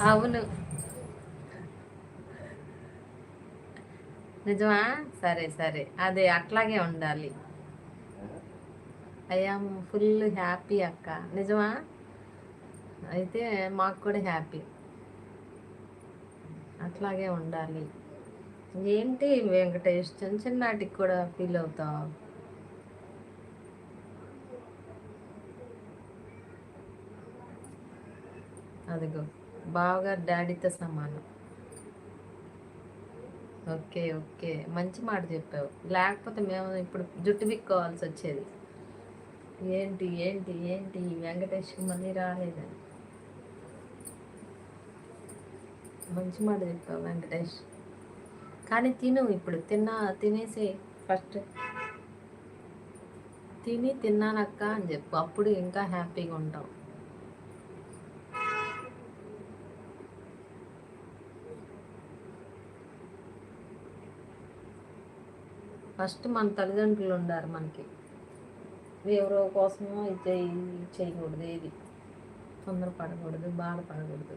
అవును. నిజమా? సరే, సరే. అదే అట్లాగే ఉండాలి. ఐ యామ్ ఫుల్ హ్యాపీ అక్క. నిజమా? అయితే మాకు కూడా హ్యాపీ. అట్లాగే ఉండాలి. ఏంటి వెంకటేష్ చిన్న చిన్నాటికి కూడా ఫీల్ అవుతావు? అదిగో బావగారు డాడీతో సమానం. Okay, okay. మంచి మాట చెప్పావు. లేకపోతే మేము ఇప్పుడు జుట్టు బిక్కోవాల్సి వచ్చేది. ఏంటి ఏంటి ఏంటి వెంకటేష్కి మళ్ళీ రాలేదని. మంచి మాట చెప్పావు వెంకటేష్. కానీ తిను ఇప్పుడు తినేసి ఫస్ట్ తిన్నానక్క అని చెప్పు. అప్పుడు ఇంకా హ్యాపీగా ఉంటాం. ఫస్ట్ మన తల్లిదండ్రులు ఉండారు మనకి. ఎవరో కోసమో ఇది చేయకూడదు, ఏది తొందరపడకూడదు, బాధపడకూడదు.